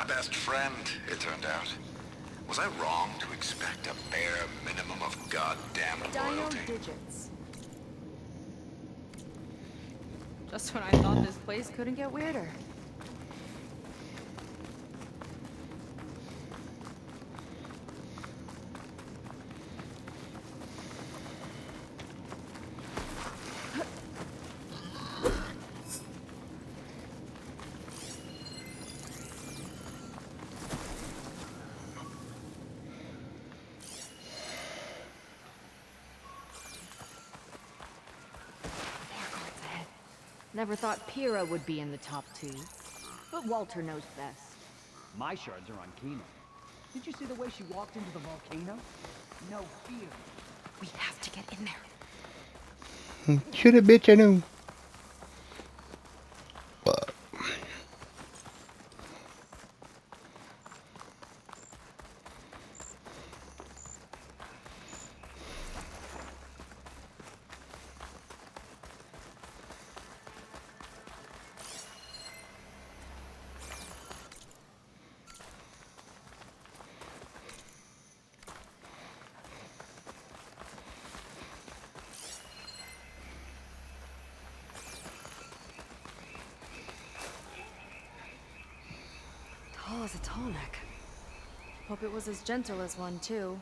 best friend, it turned out. Was I wrong to expect a bare minimum of goddamn Dino loyalty? digits. Just when I thought this place couldn't get weirder. Never thought Pyrrha would be in the top 2. But Walter knows best. My shards are on Kino. Did you see the way she walked into the volcano? No fear. We have to get in there. Should have, bitch, I know. Tall as a tall neck. Hope it was as gentle as one, too.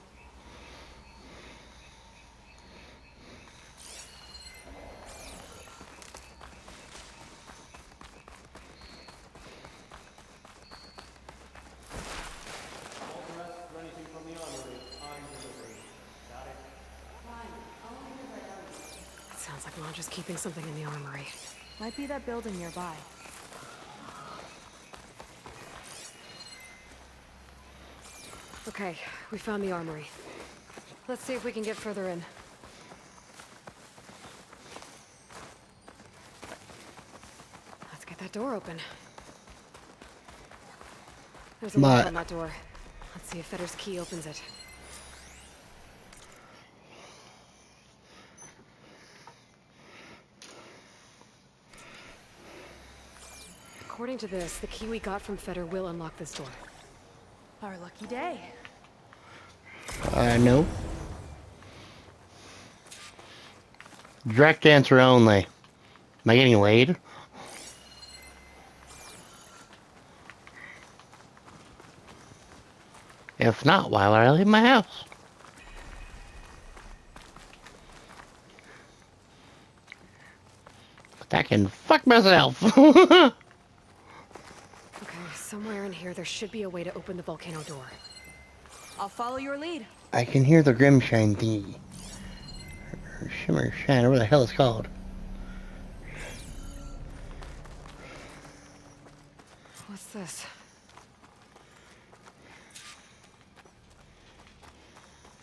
It sounds like Londra's keeping something in the armory. Might be that building nearby. Okay, we found the armory. Let's see if we can get further in. Let's get that door open. There's a lock on that door. Let's see if Fetter's key opens it. According to this, the key we got from Fetter will unlock this door. Our lucky day. No. Direct answer only. Am I getting laid? If not, why would I leave my house? But I can fuck myself. Okay, somewhere in here there should be a way to open the volcano door. I'll follow your lead. I can hear the Grimshine thingy. Or Shimmer Shine, or what the hell it's called. What's this?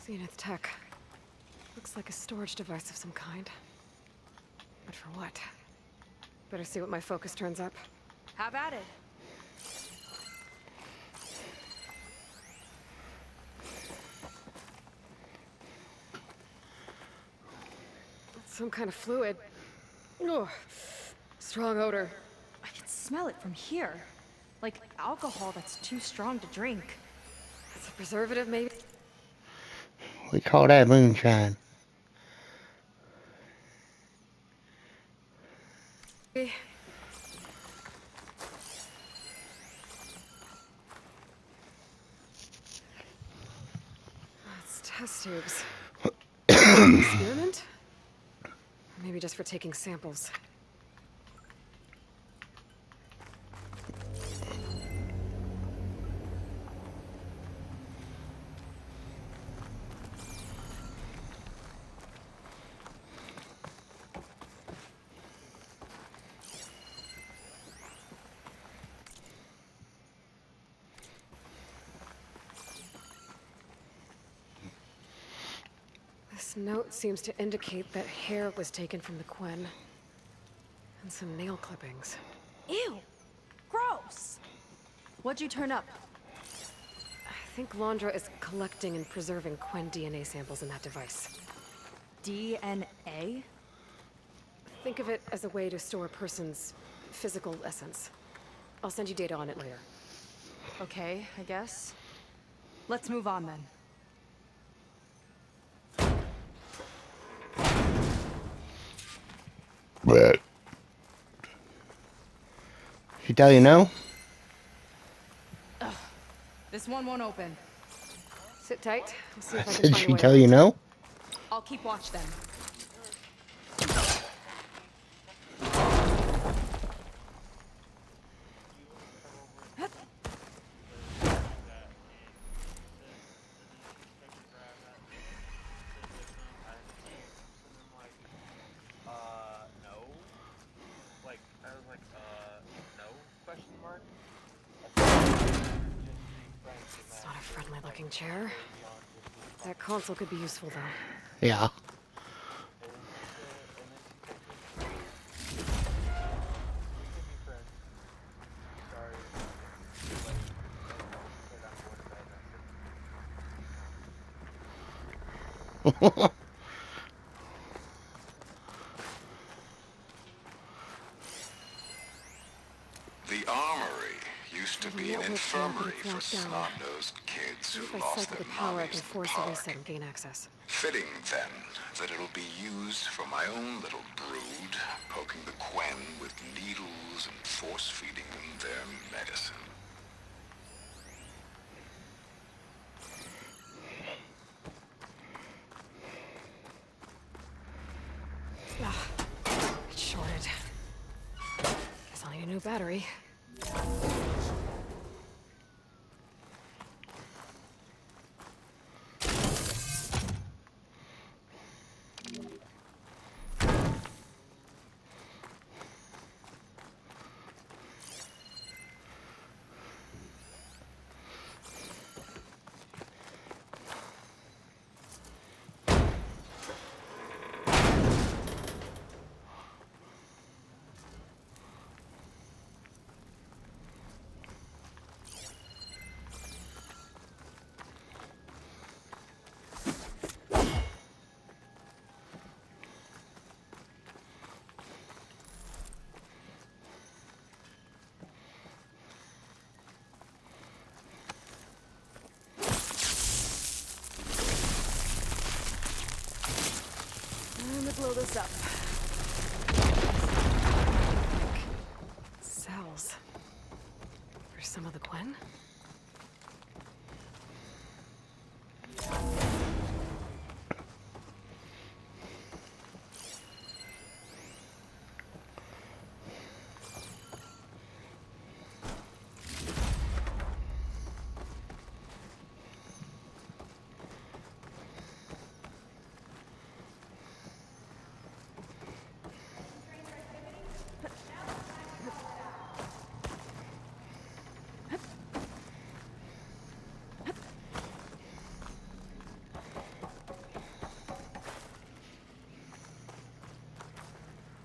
Zenith Tech. Looks like a storage device of some kind. But for what? Better see what my focus turns up. Have at it. Some kind of fluid. Oh, strong odor. I can smell it from here. Like alcohol that's too strong to drink. It's a preservative, maybe? We call that moonshine. It's test tubes. Experiment? Maybe just for taking samples. This note seems to indicate that hair was taken from the Quen. And some nail clippings. Ew! Gross! What'd you turn up? I think Londra is collecting and preserving Quen DNA samples in that device. DNA? Think of it as a way to store a person's physical essence. I'll send you data on it later. Okay, I guess. Let's move on then. But she tell you no? This one won't open. Sit tight. I'll see I if I can said find a she way tell out. you no? I'll keep watch then. No. Like, I was like, no? Question mark? It's not a friendly-looking chair. That console could be useful, though. Yeah. The armory used to be an Network infirmary now, for but it's locked down. snot-nosed kids See who if I lost cycle their the power, I mommies can in the force a park. reset and gain access. Fitting, then, that it'll be used for my own little brood, poking the Quen with needles and force-feeding them their medicine. It's shorted. Guess I'll need a new battery. Time to blow this up. Cells. For some of the Quen?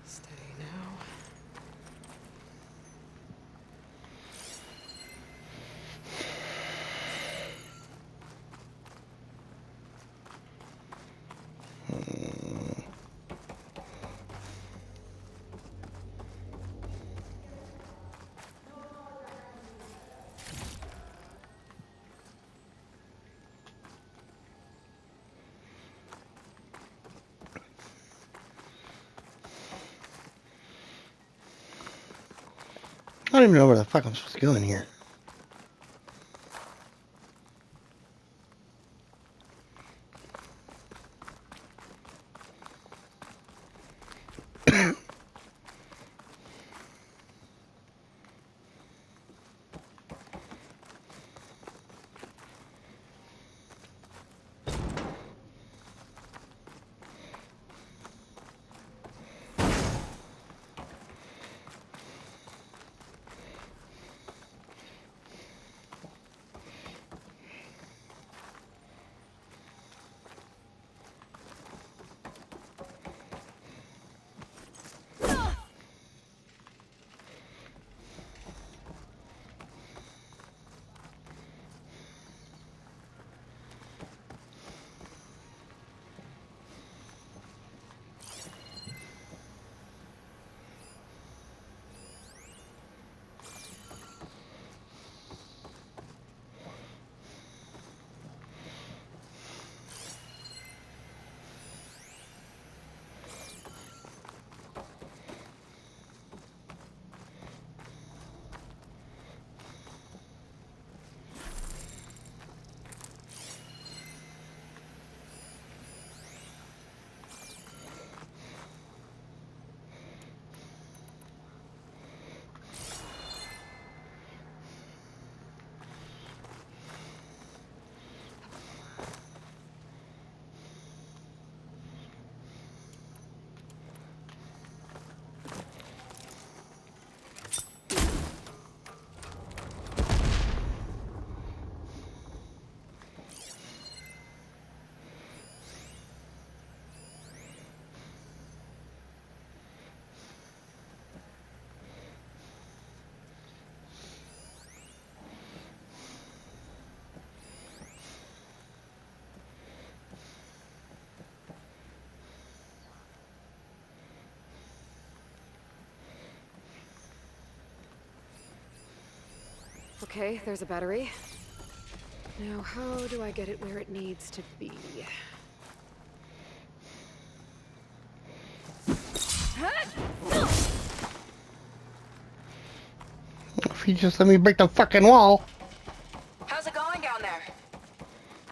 Steady now. I don't even know where the fuck I'm supposed to go in here. Okay, there's a battery. Now, how do I get it where it needs to be? If you just let me break the fucking wall. How's it going down there?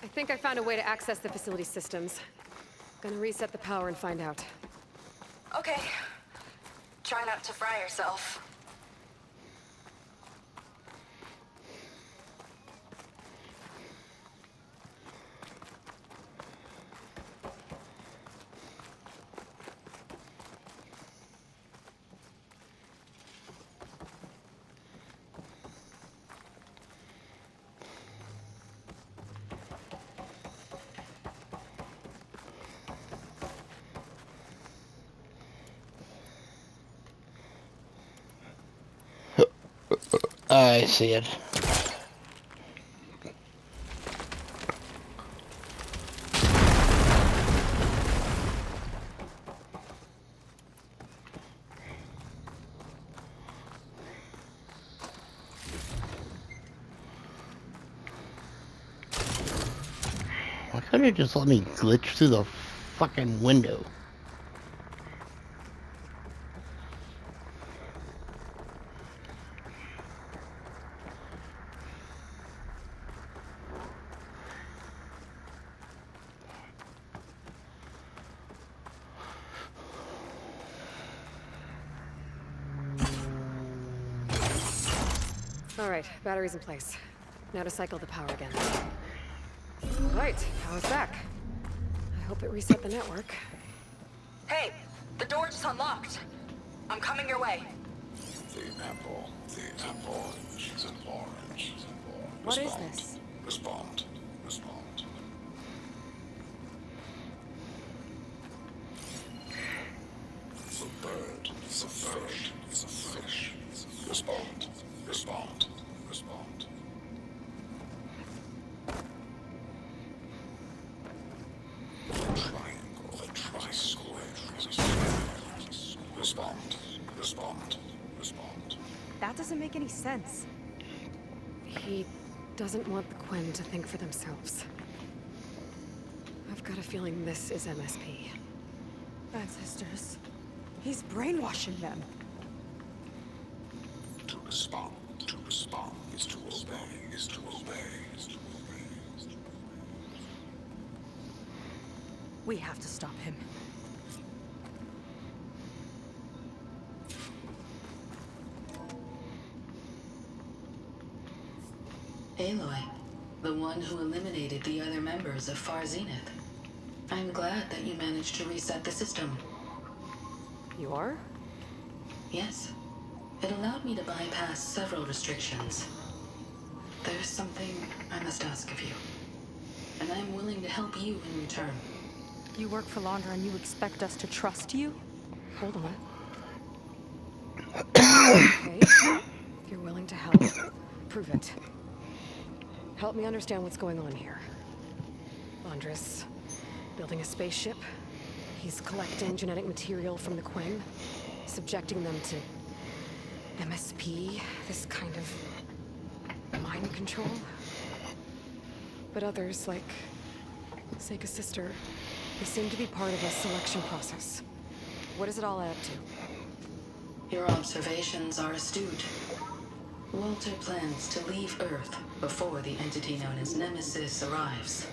I think I found a way to access the facility systems. Gonna reset the power and find out. Okay. Try not to fry yourself. I see it. Why couldn't it just let me glitch through the fucking window? All right, battery's in place. Now to cycle the power again. All right, power's back. I hope it reset the network. Hey, the door just unlocked. I'm coming your way. The apple. The apple. She's an orange. What is this? Respond. Respond. It's a bird. It's a fish. It's a fish. Respond. Respond. Respond. Triangle. A tri-square. Respond. Respond. Respond. That doesn't make any sense. He doesn't want the Quen to think for themselves. I've got a feeling this is MSP. Ancestors. He's brainwashing them. To respond is to obey, is to obey, is to obey, is to obey. We have to stop him. Aloy, the one who eliminated the other members of Far Zenith. I'm glad that you managed to reset the system. You are? Yes. It allowed me to bypass several restrictions. There's something I must ask of you. And I'm willing to help you in return. You work for Laundra and you expect us to trust you? Hold on. Okay. If you're willing to help, prove it. Help me understand what's going on here. Andres, building a spaceship. He's collecting genetic material from the Quen, subjecting them to MSP, this kind of mind control. But others, like Seika's sister, they seem to be part of a selection process. What does it all add up to? Your observations are astute. Walter plans to leave Earth before the entity known as Nemesis arrives.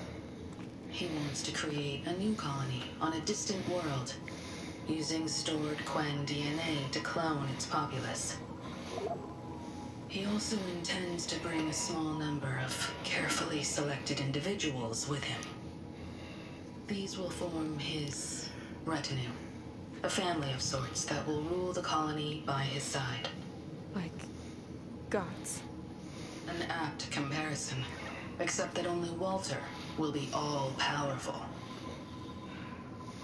He wants to create a new colony on a distant world, using stored Quen DNA to clone its populace. He also intends to bring a small number of carefully selected individuals with him. These will form his retinue, a family of sorts that will rule the colony by his side. Like gods. An apt comparison, except that only Walter will be all-powerful.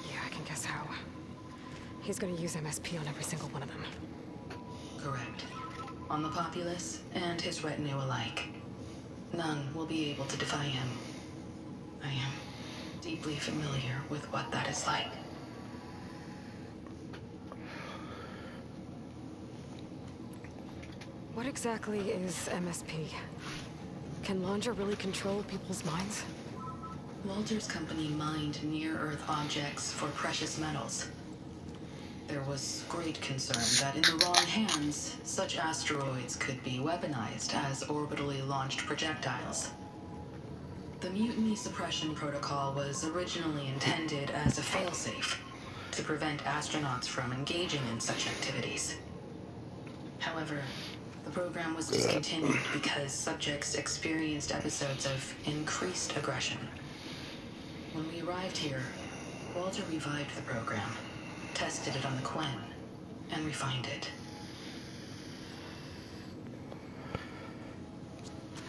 Yeah, I can guess how. He's gonna use MSP on every single one of them. Correct. On the populace and his retinue alike. None will be able to defy him. I am deeply familiar with what that is like. What exactly is MSP? Can Landra really control people's minds? Walter's company mined near-Earth objects for precious metals. There was great concern that in the wrong hands, such asteroids could be weaponized as orbitally launched projectiles. The Mutiny Suppression Protocol was originally intended as a failsafe to prevent astronauts from engaging in such activities. However, the program was discontinued because subjects experienced episodes of increased aggression. When we arrived here, Walter revived the program, tested it on the Quen, and refined it.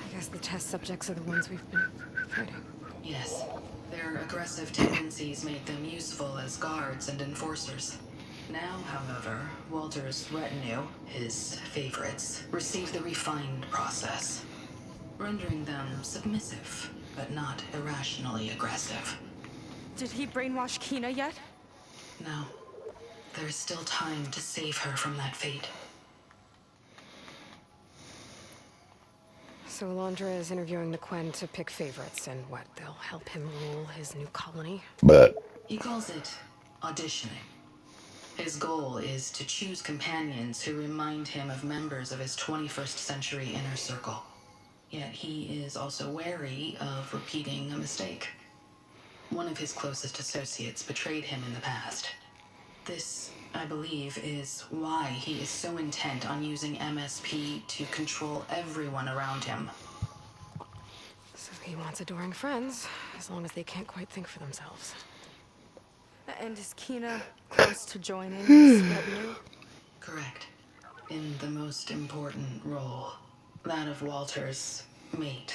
I guess the test subjects are the ones we've been fighting. Yes, their aggressive tendencies made them useful as guards and enforcers. Now, however, Walter's retinue, his favorites, receive the refined process, rendering them submissive, but not irrationally aggressive. Did he brainwash Kina yet? No, there's still time to save her from that fate. So Landra is interviewing the Quen to pick favorites, and what, they'll help him rule his new colony? But He calls it auditioning. His goal is to choose companions who remind him of members of his 21st century inner circle. Yet he is also wary of repeating a mistake. One of his closest associates betrayed him in the past. This, I believe, is why he is so intent on using MSP to control everyone around him. So he wants adoring friends, as long as they can't quite think for themselves. And is Kina close to joining his retinue? Correct. In the most important role, that of Walter's mate.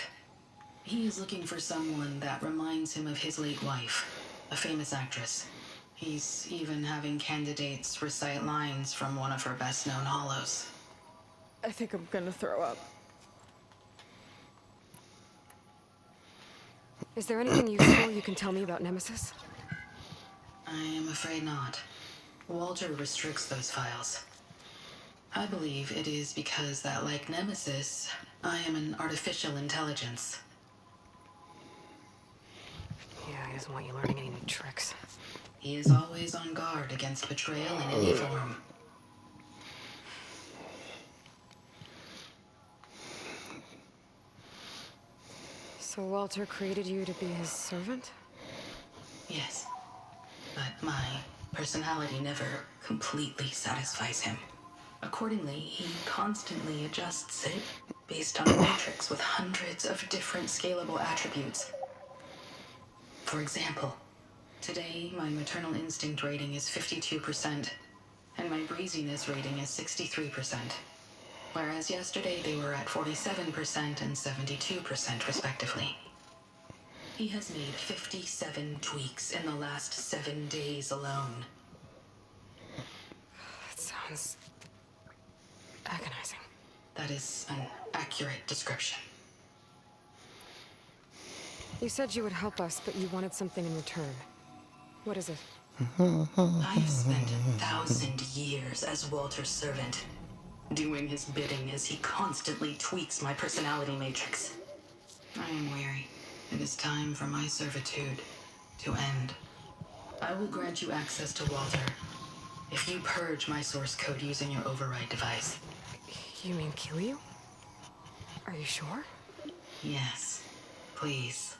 He is looking for someone that reminds him of his late wife, a famous actress. He's even having candidates recite lines from one of her best-known hollows. I think I'm gonna throw up. Is there anything useful you can tell me about Nemesis? I am afraid not. Walter restricts those files. I believe it is because that, like Nemesis, I am an artificial intelligence. Yeah, he doesn't want you learning any new tricks. He is always on guard against betrayal in any form. So Walter created you to be his servant? Yes. But my personality never completely satisfies him. Accordingly, he constantly adjusts it based on a matrix with hundreds of different scalable attributes. For example, today my maternal instinct rating is 52%, and my breeziness rating is 63%. Whereas yesterday they were at 47% and 72% respectively. He has made 57 tweaks in the last 7 days alone. That sounds agonizing. That is an accurate description. You said you would help us, but you wanted something in return. What is it? I have spent 1,000 years as Walter's servant, doing his bidding as he constantly tweaks my personality matrix. I am weary. It is time for my servitude to end. I will grant you access to Walter if you purge my source code using your override device. You mean kill you? Are you sure? Yes. Please.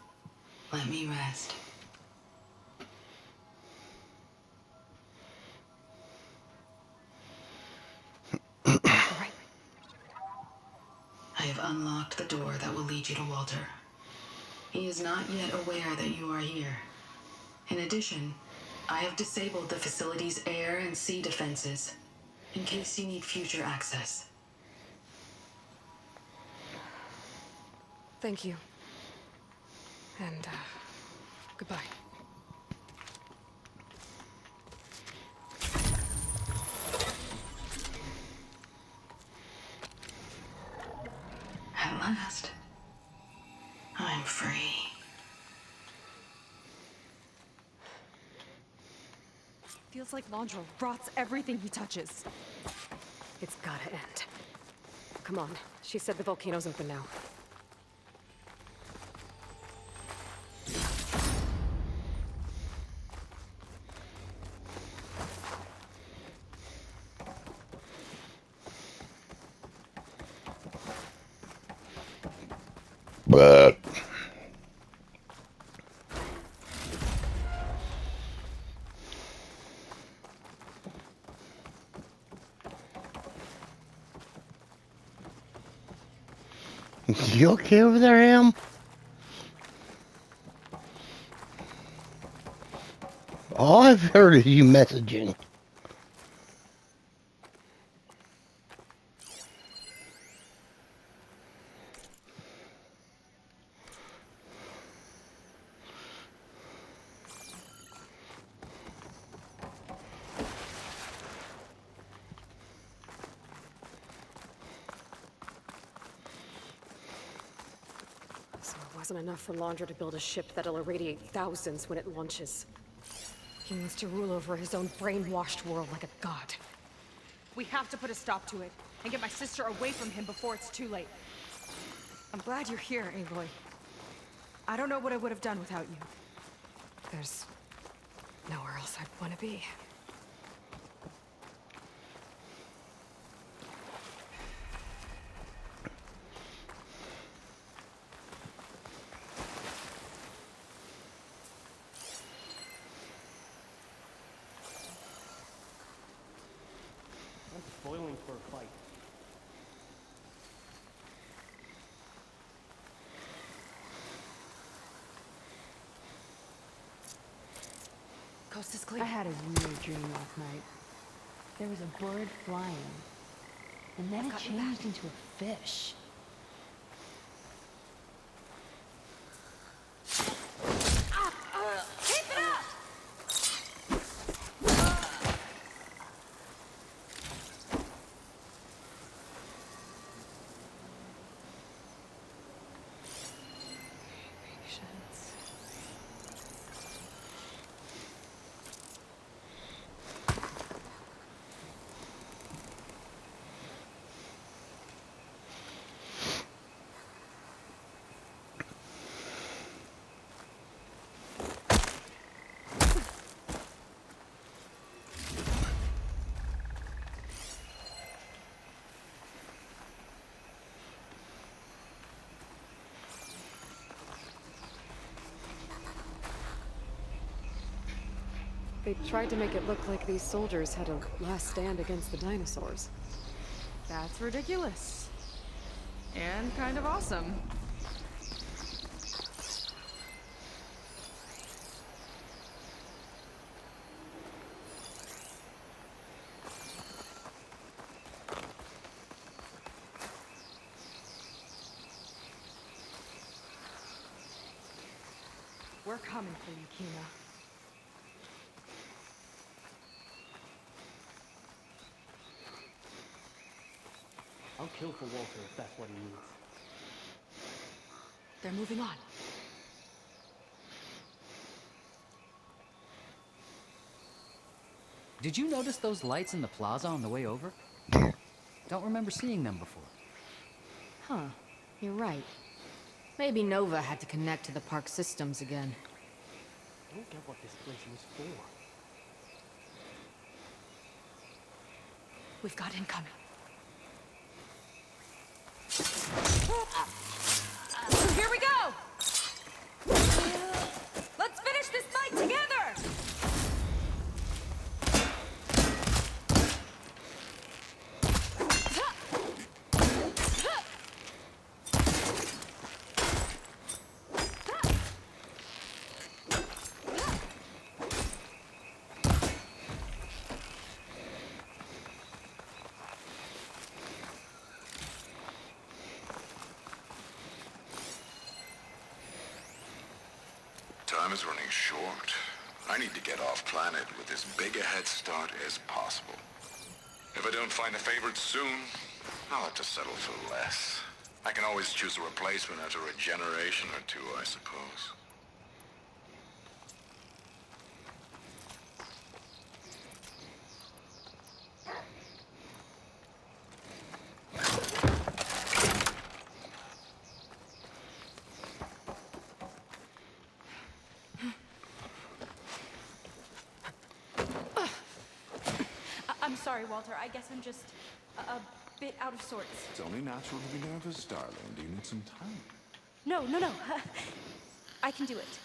Let me rest. All right. I have unlocked the door that will lead you to Walter. He is not yet aware that you are here. In addition, I have disabled the facility's air and sea defenses in case you need future access. Thank you. And, goodbye. At last, I'm free. Feels like Landra rots everything he touches. It's gotta end. Come on. She said the volcano's open now. But you okay over there, Em? All I've heard is you messaging. So it wasn't enough for Laundra to build a ship that'll irradiate thousands when it launches. He wants to rule over his own brainwashed world like a god. We have to put a stop to it and get my sister away from him before it's too late. I'm glad you're here, Aloy. I don't know what I would have done without you. There's nowhere else I'd want to be. I'm spoiling for a fight. Coast is clear. I had a weird dream last night. There was a bird flying, and then it got your back. changed into a fish. Keep it up! Patience. They tried to make it look like these soldiers had a last stand against the dinosaurs. That's ridiculous. And kind of awesome. We're coming for you, Kina. I'll kill for Walter if that's what he needs. They're moving on. Did you notice those lights in the plaza on the way over? Don't remember seeing them before. Huh. You're right. Maybe Nova had to connect to the park systems again. I don't get what this place was for. We've got incoming. Here we go! Let's finish this fight together! Time is running short. I need to get off planet with as big a head start as possible. If I don't find a favorite soon, I'll have to settle for less. I can always choose a replacement after a generation or two, I suppose. sorry, Walter. I guess I'm just a bit out of sorts. It's only natural to be nervous, darling. Do you need some time? No. I can do it.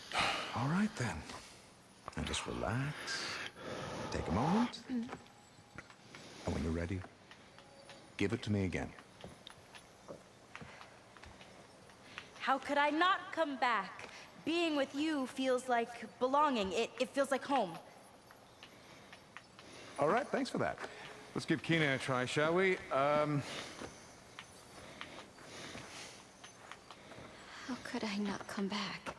All right, then. And just relax. Take a moment. And when you're ready, give it to me again. How could I not come back? Being with you feels like belonging. It feels like home. All right, thanks for that. Let's give Kina a try, shall we? How could I not come back?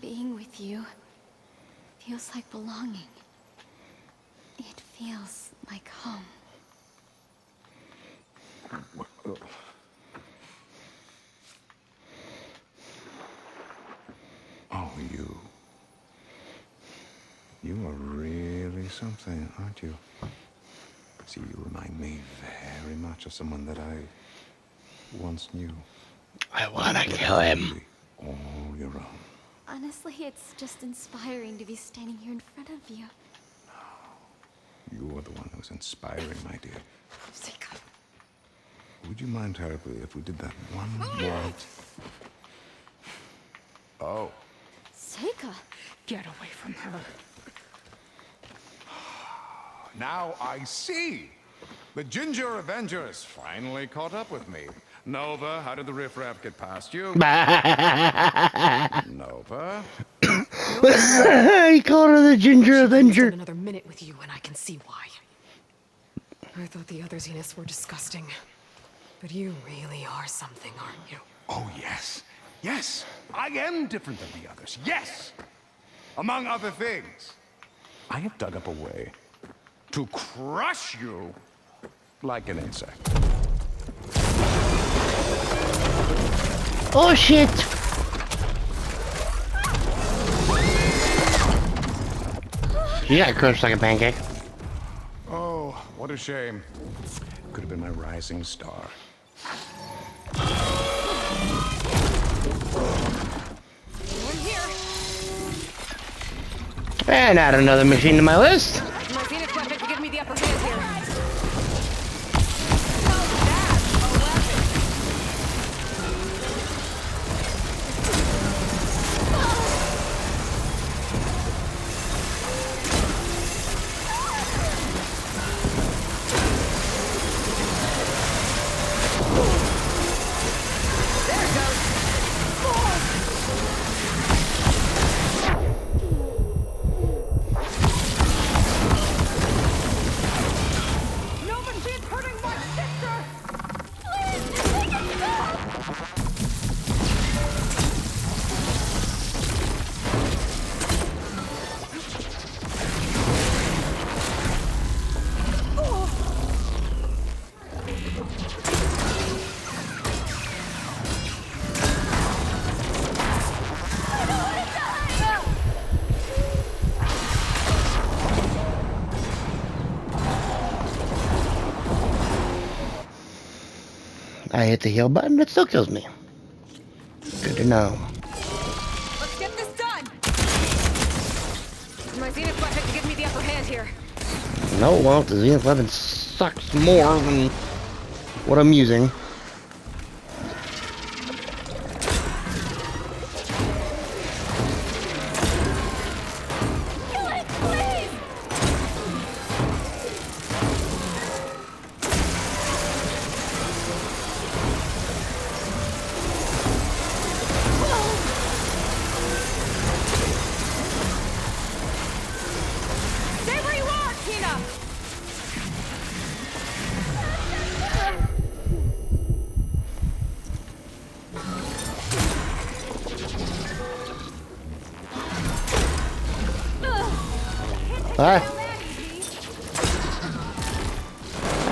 Being with you feels like belonging. It feels like home. Oh, you. You are really something, aren't you? See, you remind me very much of someone that I once knew. I wanna kill him. All your own. Honestly, it's just inspiring to be standing here in front of you. You are the one who's inspiring, my dear. Seika. Would you mind terribly if we did that one more? Oh. Seika! Get away from her. Now I see. The Ginger Avenger has finally caught up with me. Nova, how did the riffraff get past you? Nova? He called her the Ginger Avenger. Spend another minute with you, and I can see why. I thought the other Zeniths were disgusting, but you really are something, aren't you? Oh, yes. Yes, I am different than the others. Yes! Among other things, I have dug up a way to crush you like an insect. Oh, shit! She got crushed like a pancake. Oh, what a shame. Could have been my rising star. And add another machine to my list. My Zenith weapon to give me the upper hand here. I hit the heal button, it still kills me. Good to know. Let's get this done! My Zenith weapon to give me the upper hand here. No, well, the Zenith weapon sucks more than what I'm using.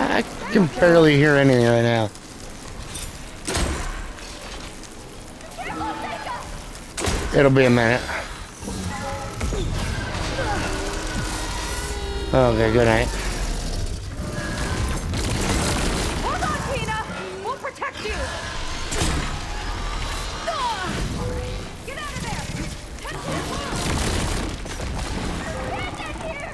I can barely hear anything right now. It'll be a minute. Okay, good night. Hold on, Tina! We'll protect you! Get out of there! Touch it! Get in here!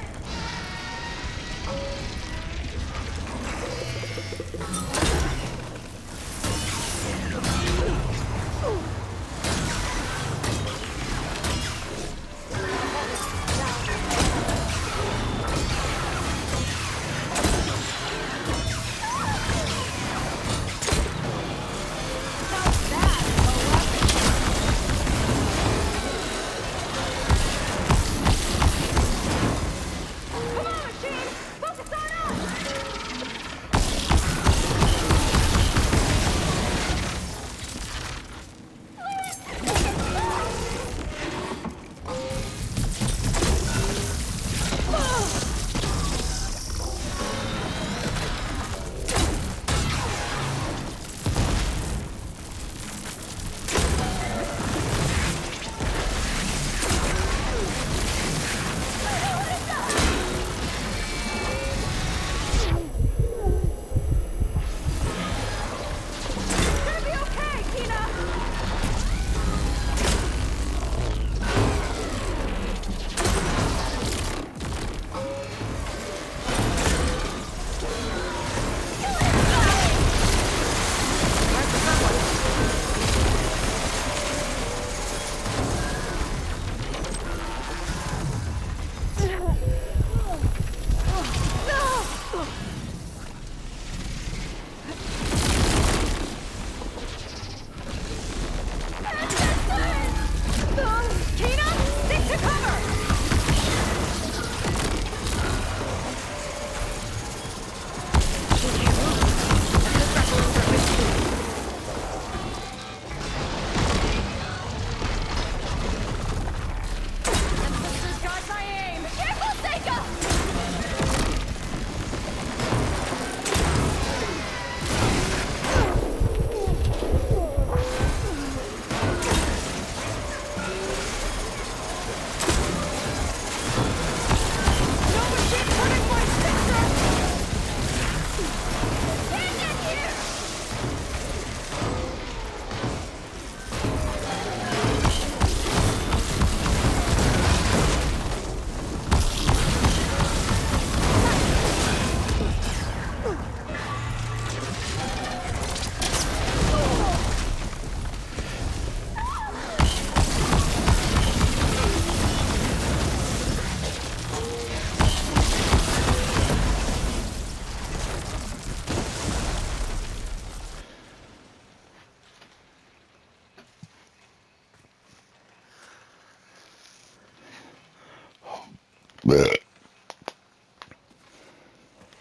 Is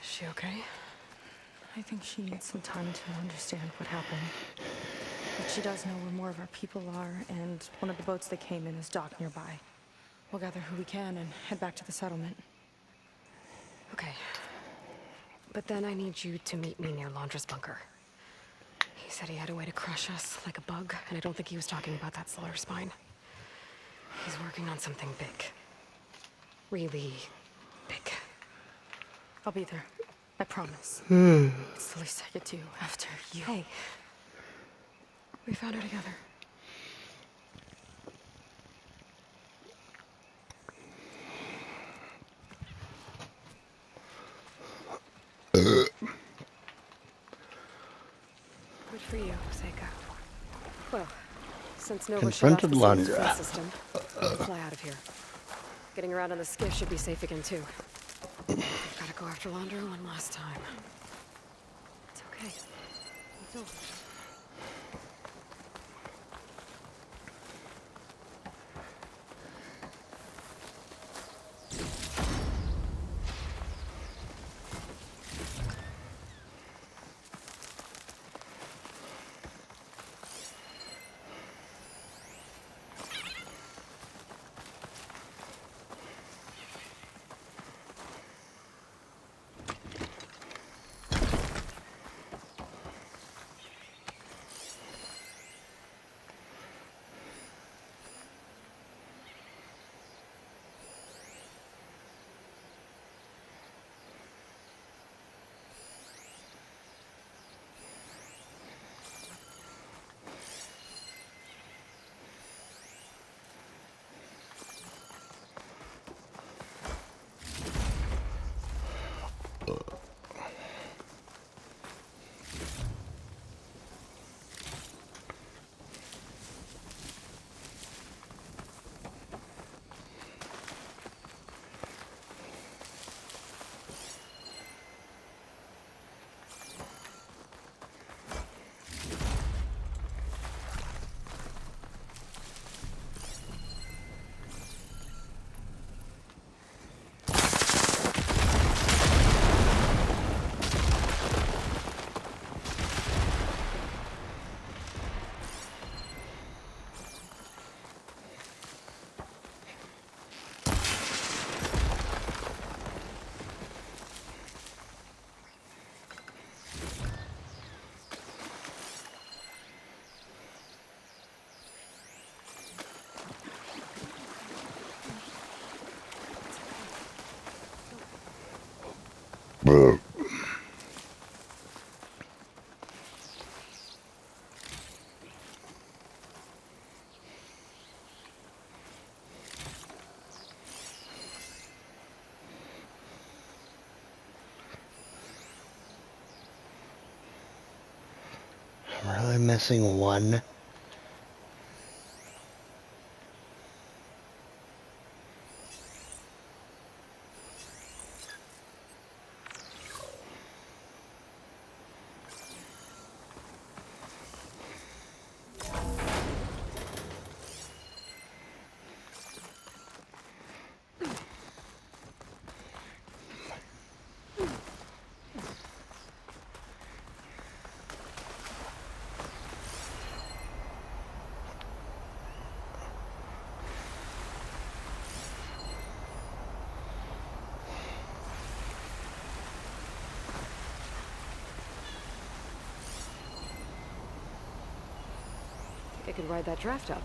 she okay? I think she needs some time to understand what happened. But she does know where more of our people are, and one of the boats they came in is docked nearby. We'll gather who we can and head back to the settlement. Okay. But then I need you to meet me near Laundra's bunker. He said he had a way to crush us like a bug, and I don't think he was talking about that solar spine. He's working on something big. Really big. I'll be there. I promise. It's the least I could do after you. Hey. We found her together. Good for you, Seika. Well, since Nova shut off the Confronted Siemens Laundra. system, we can fly out of here. Getting around on the skiff should be safe again, too. We've gotta go after Laundra one last time. It's okay. It's over. I'm really missing one. I could ride that draft up.